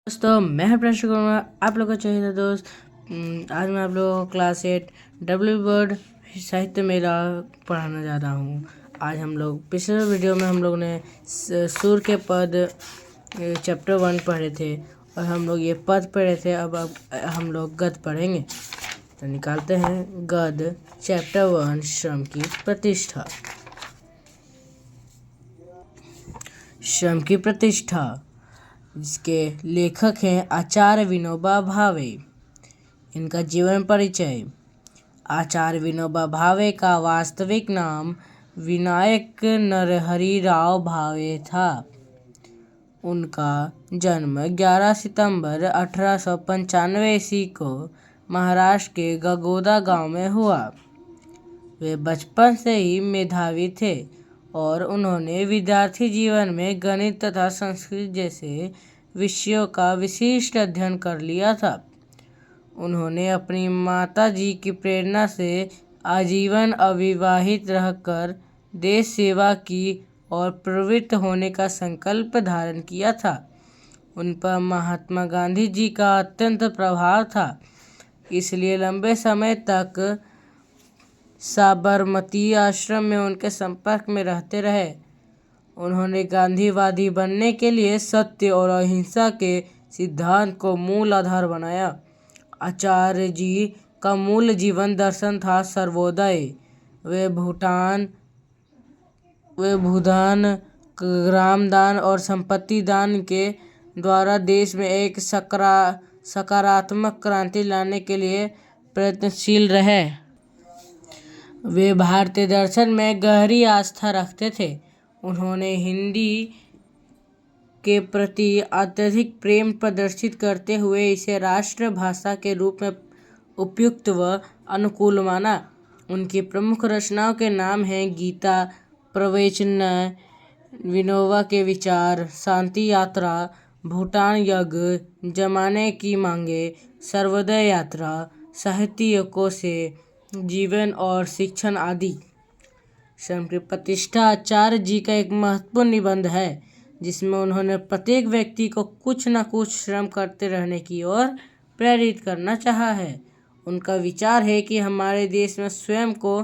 दोस्तों मैं प्रश्न करूँगा आप लोग को चाहिए था दोस्त। आज मैं आप लोगों को क्लास 8 डब्ल्यू वर्ड साहित्य मेला पढ़ाने जा रहा हूँ। आज हम लोग पिछले वीडियो में हम लोग ने सुर के पद चैप्टर 1 पढ़े थे और हम लोग ये पद पढ़े थे। अब हम लोग गद पढ़ेंगे। तो निकालते हैं गद चैप्टर 1 श्रम की प्रतिष्ठा। श्रम की प्रतिष्ठा, जिसके लेखक हैं आचार्य विनोबा भावे। इनका जीवन परिचय। आचार्य विनोबा भावे का वास्तविक नाम विनायक नरहरि राव भावे था। उनका जन्म 11 सितंबर 1895 ईस्वी को महाराष्ट्र के गगोदा गांव में हुआ। वे बचपन से ही मेधावी थे और उन्होंने विद्यार्थी जीवन में गणित तथा संस्कृत जैसे विषयों का विशिष्ट अध्ययन कर लिया था। उन्होंने अपनी माता जी की प्रेरणा से आजीवन अविवाहित रहकर देश सेवा की और प्रवृत्त होने का संकल्प धारण किया था। उन पर महात्मा गांधी जी का अत्यंत प्रभाव था, इसलिए लंबे समय तक साबरमती आश्रम में उनके संपर्क में रहते रहे। उन्होंने गांधीवादी बनने के लिए सत्य और अहिंसा के सिद्धांत को मूल आधार बनाया। आचार्य जी का मूल जीवन दर्शन था सर्वोदय। वे भूदान, ग्रामदान और संपत्ति दान के द्वारा देश में एक सकारात्मक क्रांति लाने के लिए प्रयत्नशील रहे। वे भारतीय दर्शन में गहरी आस्था रखते थे। उन्होंने हिंदी के प्रति अत्यधिक प्रेम प्रदर्शित करते हुए इसे राष्ट्र भाषा के रूप में उपयुक्त व अनुकूल माना। उनकी प्रमुख रचनाओं के नाम हैं गीता, प्रवचन, विनोबा के विचार, शांति यात्रा, भूटान यज्ञ, जमाने की मांगे, सर्वोदय यात्रा, साहित्यिकों से जीवन और शिक्षण आदि। श्रम की प्रतिष्ठा आचार्य जी का एक महत्वपूर्ण निबंध है, जिसमें उन्होंने प्रत्येक व्यक्ति को कुछ न कुछ श्रम करते रहने की ओर प्रेरित करना चाहा है। उनका विचार है कि हमारे देश में स्वयं को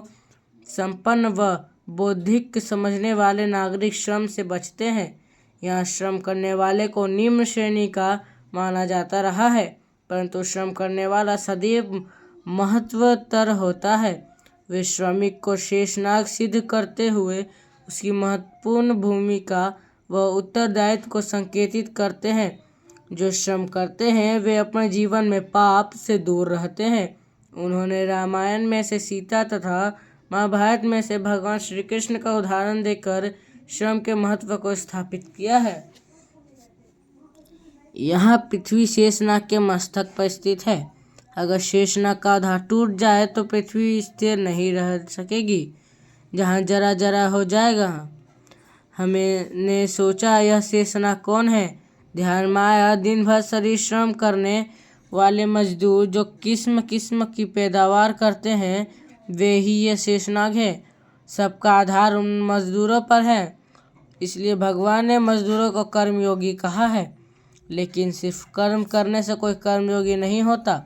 संपन्न व बौद्धिक समझने वाले नागरिक श्रम से बचते हैं। यहाँ श्रम करने वाले को निम्न श्रेणी का माना जाता रहा है, परंतु श्रम करने वाला सदैव महत्वतर होता है। वे श्रमिक को शेषनाग सिद्ध करते हुए उसकी महत्वपूर्ण भूमिका व उत्तरदायित्व को संकेतित करते हैं। जो श्रम करते हैं वे अपने जीवन में पाप से दूर रहते हैं। उन्होंने रामायण में से सीता तथा महाभारत में से भगवान श्री कृष्ण का उदाहरण देकर श्रम के महत्व को स्थापित किया है। यहाँ पृथ्वी शेषनाग के मस्तक पर स्थित है। अगर शेषनाग का आधार टूट जाए तो पृथ्वी स्थिर नहीं रह सकेगी, जहाँ जरा जरा हो जाएगा। हमने सोचा यह शेषनाग कौन है। ध्यान में आया दिन भर शरीर श्रम करने वाले मजदूर जो किस्म किस्म की पैदावार करते हैं, वे ही ये शेषनाग है। सबका आधार उन मजदूरों पर है, इसलिए भगवान ने मजदूरों को कर्मयोगी कहा है। लेकिन सिर्फ कर्म करने से कोई कर्मयोगी नहीं होता।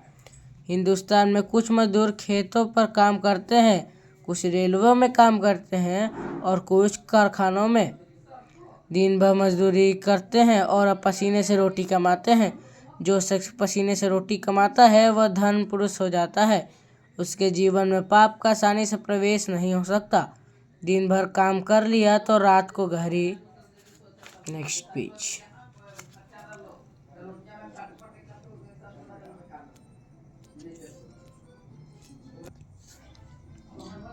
हिंदुस्तान में कुछ मजदूर खेतों पर काम करते हैं, कुछ रेलवे में काम करते हैं और कुछ कारखानों में। दिन भर मजदूरी करते हैं और पसीने से रोटी कमाते हैं। जो शख्स पसीने से रोटी कमाता है वह धन पुरुष हो जाता है। उसके जीवन में पाप का आसानी से प्रवेश नहीं हो सकता। दिन भर काम कर लिया तो रात को गहरी। Next page.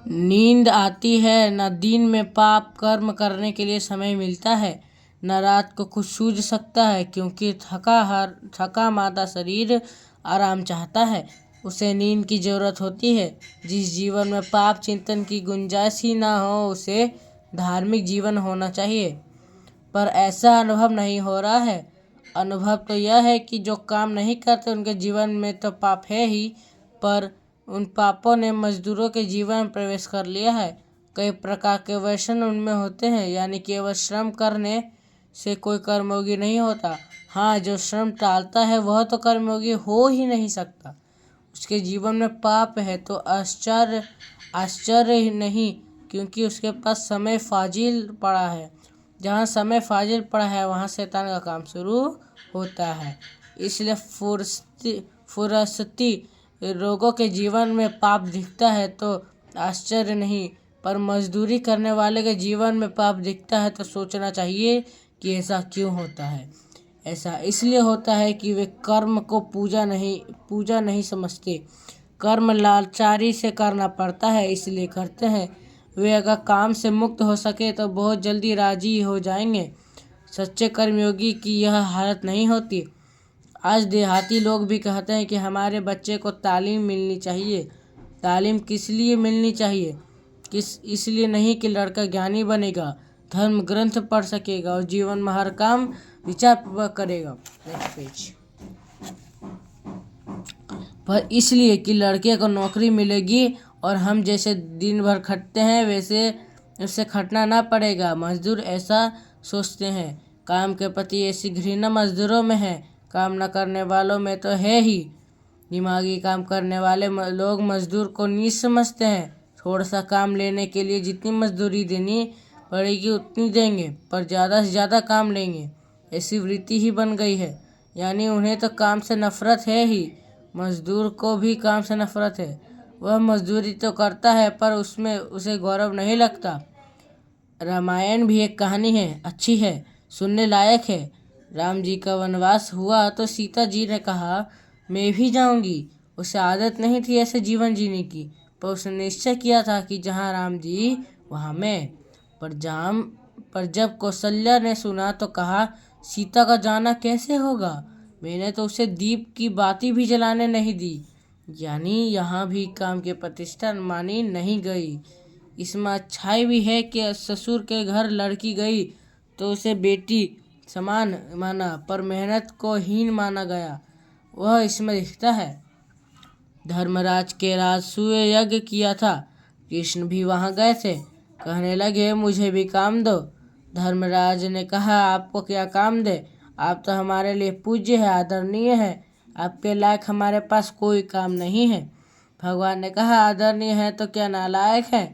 नींद आती है, न दिन में पाप कर्म करने के लिए समय मिलता है, न रात को कुछ सूझ सकता है, क्योंकि थका मादा शरीर आराम चाहता है। उसे नींद की जरूरत होती है। जिस जीवन में पाप चिंतन की गुंजाइश ही ना हो उसे धार्मिक जीवन होना चाहिए, पर ऐसा अनुभव नहीं हो रहा है। अनुभव तो यह है कि जो काम नहीं करते उनके जीवन में तो पाप है ही, पर उन पापों ने मजदूरों के जीवन में प्रवेश कर लिया है। कई प्रकार के व्यसन उनमें होते हैं, यानी केवल श्रम करने से कोई कर्मयोगी नहीं होता। हाँ, जो श्रम टालता है वह तो कर्मयोगी हो ही नहीं सकता। उसके जीवन में पाप है तो आश्चर्य ही नहीं, क्योंकि उसके पास समय फाजिल पड़ा है। जहाँ समय फाजिल पड़ा है वहाँ शैतान का काम शुरू होता है। इसलिए फुरसती लोगों के जीवन में पाप दिखता है तो आश्चर्य नहीं, पर मजदूरी करने वाले के जीवन में पाप दिखता है तो सोचना चाहिए कि ऐसा क्यों होता है। ऐसा इसलिए होता है कि वे कर्म को पूजा नहीं समझते। कर्म लाचारी से करना पड़ता है, इसलिए करते हैं। वे अगर काम से मुक्त हो सके तो बहुत जल्दी राजी हो जाएंगे। सच्चे कर्मयोगी की यह हालत नहीं होती। आज देहाती लोग भी कहते हैं कि हमारे बच्चे को तालीम मिलनी चाहिए। तालीम किस लिए मिलनी चाहिए? इसलिए नहीं कि लड़का ज्ञानी बनेगा, धर्म ग्रंथ पढ़ सकेगा और जीवन में हर काम विचारपूर्वक करेगा। Next page. पर इसलिए कि लड़के को नौकरी मिलेगी और हम जैसे दिन भर खटते हैं वैसे उससे खटना ना पड़ेगा। मजदूर ऐसा सोचते हैं। काम के प्रति ऐसी घृणा मजदूरों में है, काम न करने वालों में तो है ही। दिमागी काम करने वाले लोग मजदूर को नीच समझते हैं। थोड़ा सा काम लेने के लिए जितनी मजदूरी देनी पड़ेगी उतनी देंगे, पर ज़्यादा से ज़्यादा काम लेंगे। ऐसी वृत्ति ही बन गई है, यानी उन्हें तो काम से नफरत है ही। मजदूर को भी काम से नफरत है। वह मजदूरी तो करता है पर उसमें उसे गौरव नहीं लगता। रामायण भी एक कहानी है, अच्छी है, सुनने लायक है। राम जी का वनवास हुआ तो सीता जी ने कहा मैं भी जाऊंगी। उसे आदत नहीं थी ऐसे जीवन जीने की, पर उसने निश्चय किया था कि जहाँ राम जी वहाँ मैं। पर जब कौशल्या ने सुना तो कहा सीता का जाना कैसे होगा? मैंने तो उसे दीप की बाती भी जलाने नहीं दी। यानी यहाँ भी काम की प्रतिष्ठा मानी नहीं गई। इसमें अच्छाई भी है कि ससुर के घर लड़की गई तो उसे बेटी समान माना, पर मेहनत को हीन माना गया, वह इसमें दिखता है। धर्मराज के राजसूय यज्ञ किया था, कृष्ण भी वहाँ गए थे। कहने लगे मुझे भी काम दो। धर्मराज ने कहा आपको क्या काम दे? आप तो हमारे लिए पूज्य है, आदरणीय है। आपके लायक हमारे पास कोई काम नहीं है। भगवान ने कहा आदरणीय है तो क्या नालायक है?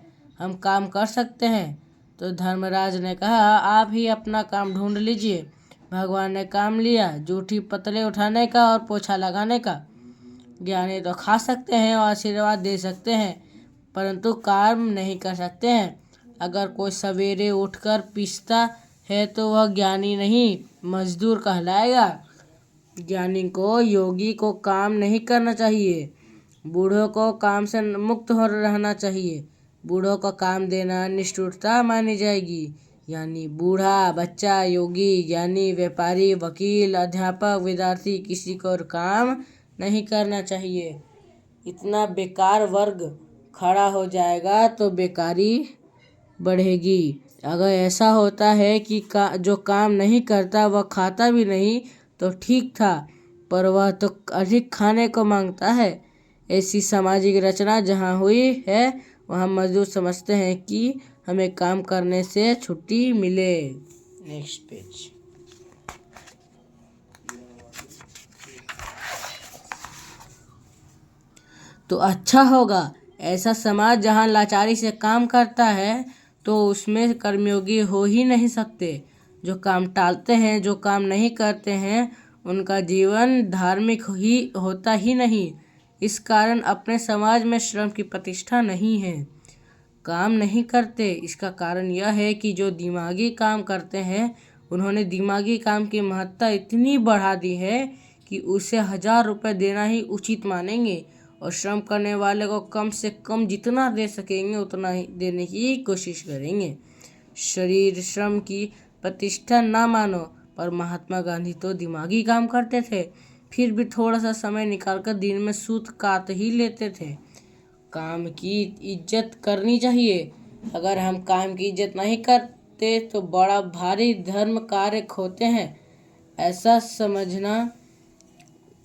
हम काम कर सकते हैं। तो धर्मराज ने कहा आप ही अपना काम ढूंढ लीजिए। भगवान ने काम लिया, जूठी पतले उठाने का और पोछा लगाने का। ज्ञानी तो खा सकते हैं और आशीर्वाद दे सकते हैं, परंतु काम नहीं कर सकते हैं। अगर कोई सवेरे उठकर पीसता है तो वह ज्ञानी नहीं, मजदूर कहलाएगा। ज्ञानी को, योगी को काम नहीं करना चाहिए। बूढ़ों को काम से मुक्त हो रहना चाहिए। बूढ़ों को काम देना निष्ठुरता मानी जाएगी। यानी बूढ़ा, बच्चा, योगी, ज्ञानी, व्यापारी, वकील, अध्यापक, विद्यार्थी, किसी को और काम नहीं करना चाहिए। इतना बेकार वर्ग खड़ा हो जाएगा तो बेकारी बढ़ेगी। अगर ऐसा होता है कि जो काम नहीं करता वह खाता भी नहीं तो ठीक था, पर वह तो अधिक खाने को मांगता है। ऐसी सामाजिक रचना जहाँ हुई है वहाँ मजदूर समझते हैं कि हमें काम करने से छुट्टी मिले। Next page. तो अच्छा होगा ऐसा समाज जहाँ लाचारी से काम करता है तो उसमें कर्मयोगी हो ही नहीं सकते। जो काम टालते हैं, जो काम नहीं करते हैं, उनका जीवन धार्मिक ही होता ही नहीं। इस कारण अपने समाज में श्रम की प्रतिष्ठा नहीं है। काम नहीं करते, इसका कारण यह है कि जो दिमागी काम करते हैं उन्होंने दिमागी काम की महत्ता इतनी बढ़ा दी है कि उसे 1000 रुपये देना ही उचित मानेंगे और श्रम करने वाले को कम से कम जितना दे सकेंगे उतना ही देने की कोशिश करेंगे। शरीर श्रम की प्रतिष्ठा ना मानो, पर महात्मा गांधी तो दिमागी काम करते थे, फिर भी थोड़ा सा समय निकालकर दिन में सूत काट ही लेते थे। काम की इज्जत करनी चाहिए। अगर हम काम की इज्जत नहीं करते तो बड़ा भारी धर्म कार्य खोते हैं, ऐसा समझना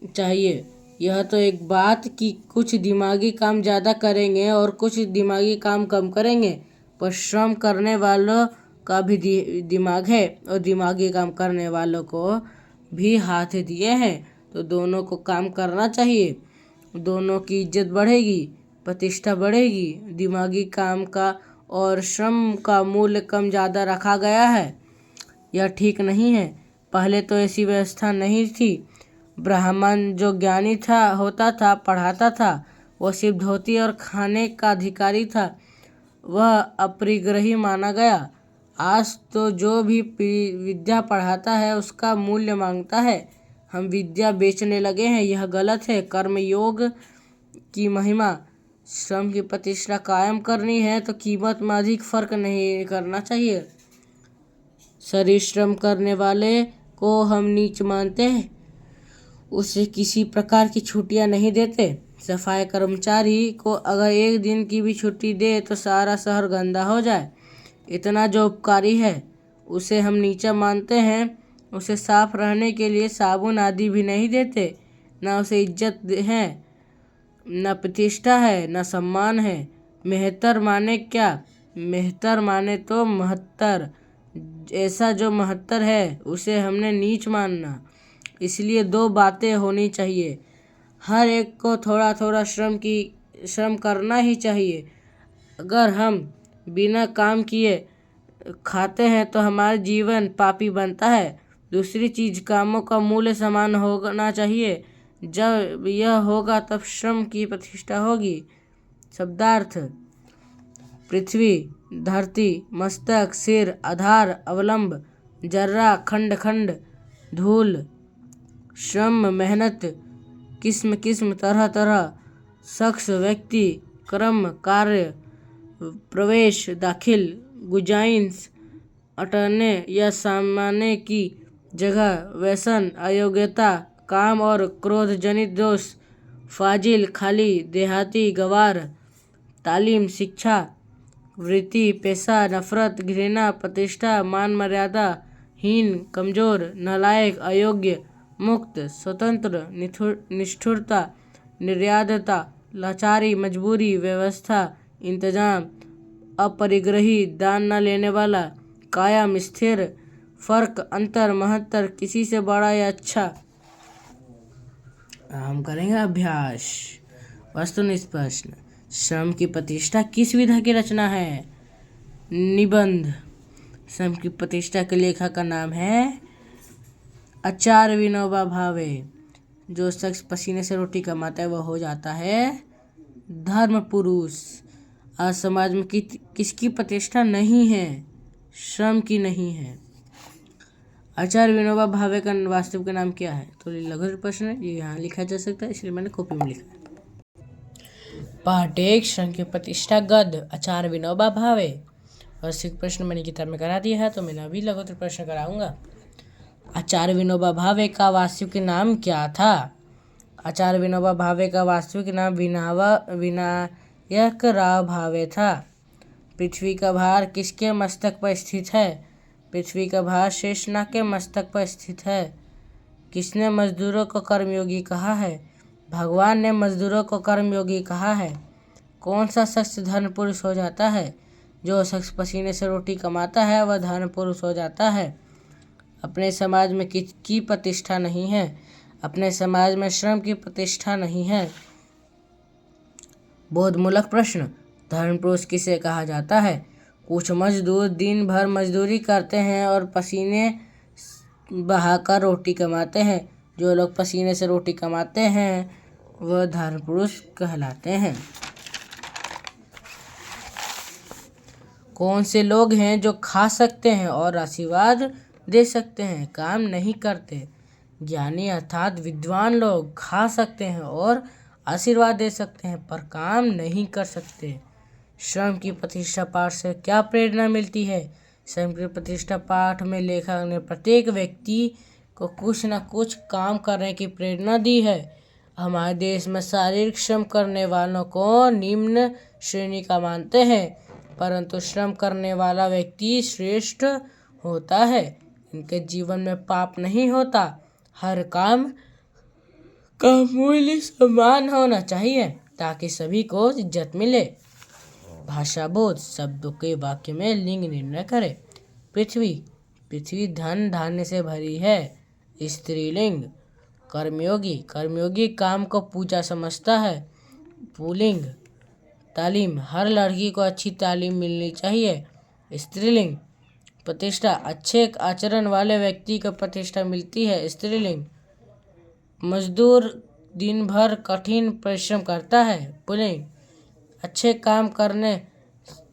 चाहिए। यह तो एक बात कि कुछ दिमागी काम ज़्यादा करेंगे और कुछ दिमागी काम कम करेंगे, पर श्रम करने वालों का भी दिमाग है और दिमागी काम करने वालों को भी हाथ दिए हैं, तो दोनों को काम करना चाहिए। दोनों की इज्जत बढ़ेगी, प्रतिष्ठा बढ़ेगी। दिमागी काम का और श्रम का मूल्य कम ज़्यादा रखा गया है, यह ठीक नहीं है। पहले तो ऐसी व्यवस्था नहीं थी। ब्राह्मण जो ज्ञानी होता था, पढ़ाता था, वह सिर्फ धोती और खाने का अधिकारी था, वह अपरिग्रही माना गया। आज तो जो भी विद्या पढ़ाता है उसका मूल्य मांगता है। हम विद्या बेचने लगे हैं, यह गलत है। कर्मयोग की महिमा, श्रम की प्रतिष्ठा कायम करनी है तो कीमत में अधिक फर्क नहीं करना चाहिए। शरीर श्रम करने वाले को हम नीच मानते हैं, उसे किसी प्रकार की छुट्टियां नहीं देते। सफाई कर्मचारी को अगर एक दिन की भी छुट्टी दे तो सारा शहर गंदा हो जाए। इतना जो उपकारी है उसे हम नीचा मानते हैं। उसे साफ रहने के लिए साबुन आदि भी नहीं देते। न उसे इज्जत है, न प्रतिष्ठा है, न सम्मान है। मेहतर माने क्या? मेहतर माने तो महत्तर। ऐसा जो महत्तर है उसे हमने नीच मानना। इसलिए दो बातें होनी चाहिए, हर एक को थोड़ा थोड़ा श्रम करना ही चाहिए। अगर हम बिना काम किए खाते हैं तो हमारा जीवन पापी बनता है। दूसरी चीज, कामों का मूल्य समान होना चाहिए। जब यह होगा तब श्रम की प्रतिष्ठा होगी। शब्दार्थ: पृथ्वी, धरती, मस्तक, सिर, आधार, अवलंब, जर्रा, खंड खंड, धूल। श्रम, मेहनत, किस्म किस्म, तरह तरह, शख्स, व्यक्ति, क्रम, कार्य, प्रवेश, दाखिल, गुंजाइश, अटने या सामने की जगह, व्यसन, अयोग्यता, काम और क्रोध जनित दोष, फाजिल, खाली, देहाती, गवार, तालीम, शिक्षा, वृत्ति, पेशा, नफरत, घृणा, प्रतिष्ठा, मान मर्यादा, हीन, कमजोर, नालायक, अयोग्य, मुक्त, स्वतंत्र, निष्ठुरता, निर्यादता, लाचारी, मजबूरी, व्यवस्था, इंतजाम, अपरिग्रही, दान न लेने वाला, कायम, स्थिर, फर्क, अंतर, महत्तर, किसी से बड़ा या अच्छा। हम करेंगे अभ्यास। वस्तुनिष्ठ प्रश्न: श्रम की प्रतिष्ठा किस विधा की रचना है? निबंध: श्रम की प्रतिष्ठा के लेखक का नाम है आचार्य विनोबा भावे। जो शख्स पसीने से रोटी कमाता है वह हो जाता है धर्म पुरुष। आज समाज में किसकी प्रतिष्ठा नहीं है? श्रम की नहीं है। आचार्य विनोबा भावे का वास्तविक नाम क्या है? तो लघु प्रश्न है, ये यहाँ लिखा जा सकता है, इसलिए मैंने कॉपी में लिखा है। पार्ट 1, श्रम की प्रतिष्ठा गद्य, आचार्य विनोबा भावे। वास्तविक प्रश्न मैंने किताब में करा दिया है, तो मैं अभी लघु प्रश्न कराऊंगा। आचार्य विनोबा भावे का वास्तविक नाम क्या था? आचार्य विनोबा भावे का वास्तविक नाम विनायक राव भावे था। पृथ्वी का भार किसके मस्तक पर स्थित है? पृथ्वी का भार शेषनाग के मस्तक पर स्थित है। किसने मजदूरों को कर्मयोगी कहा है? भगवान ने मजदूरों को कर्मयोगी कहा है। कौन सा शख्स धर्म पुरुष हो जाता है? जो शख्स पसीने से रोटी कमाता है वह धर्म पुरुष हो जाता है। अपने समाज में किसकी प्रतिष्ठा नहीं है? अपने समाज में श्रम की प्रतिष्ठा नहीं है। बोधमूलक प्रश्न: धर्म पुरुष किसे कहा जाता है? कुछ मजदूर दिन भर मजदूरी करते हैं और पसीने बहाकर रोटी कमाते हैं। जो लोग पसीने से रोटी कमाते हैं वह धर्म पुरुष कहलाते हैं। कौन से लोग हैं जो खा सकते हैं और आशीर्वाद दे सकते हैं, काम नहीं करते? ज्ञानी अर्थात विद्वान लोग खा सकते हैं और आशीर्वाद दे सकते हैं पर काम नहीं कर सकते। श्रम की प्रतिष्ठा पाठ से क्या प्रेरणा मिलती है? श्रम की प्रतिष्ठा पाठ में लेखक ने प्रत्येक व्यक्ति को कुछ न कुछ काम करने की प्रेरणा दी है। हमारे देश में शारीरिक श्रम करने वालों को निम्न श्रेणी का मानते हैं, परंतु श्रम करने वाला व्यक्ति श्रेष्ठ होता है। इनके जीवन में पाप नहीं होता। हर काम का मूल्य समान होना चाहिए ताकि सभी को इज्जत मिले। भाषा बोध: शब्दों के वाक्य में लिंग निर्णय करें। पृथ्वी, पृथ्वी धन धान्य से भरी है। स्त्रीलिंग। कर्मयोगी, कर्मयोगी काम को पूजा समझता है। पुल्लिंग। तालीम, हर लड़की को अच्छी तालीम मिलनी चाहिए। स्त्रीलिंग। प्रतिष्ठा, अच्छे आचरण वाले व्यक्ति को प्रतिष्ठा मिलती है। स्त्रीलिंग। मजदूर दिन भर कठिन परिश्रम करता है। पुल्लिंग। अच्छे काम करने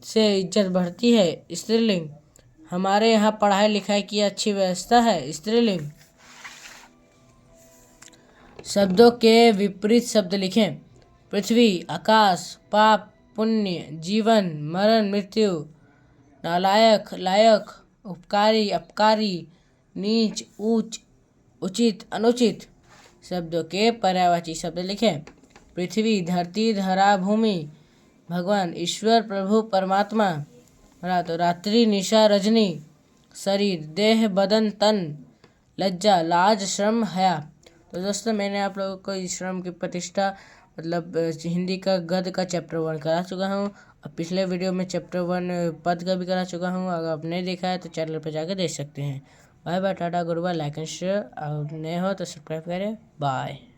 से इज्जत बढ़ती है। स्त्रीलिंग। हमारे यहाँ पढ़ाई लिखाई की अच्छी व्यवस्था है। स्त्रीलिंग। शब्दों के विपरीत शब्द लिखें। पृथ्वी, आकाश। पाप, पुण्य। जीवन, मरण, मृत्यु। नालायक, लायक। उपकारी, अपकारी। नीच, ऊंच। उचित, अनुचित। शब्दों के पर्यायवाची शब्द लिखें। पृथ्वी, धरती, धरा, भूमि। भगवान, ईश्वर, प्रभु, परमात्मा। रात्रि, निशा, रजनी। शरीर, देह, बदन, तन। लज्जा, लाज, श्रम, हया। तो दोस्तों, मैंने आप लोगों को इस श्रम की प्रतिष्ठा मतलब हिंदी का गद्य का चैप्टर 1 करा चुका हूँ और पिछले वीडियो में चैप्टर 1 पद का भी करा चुका हूँ। अगर आप नहीं देखा है तो चैनल पर जाकर देख सकते हैं। Bye bye, tata, goodbye, like and share. और नए हो तो सब्सक्राइब करें। बाय।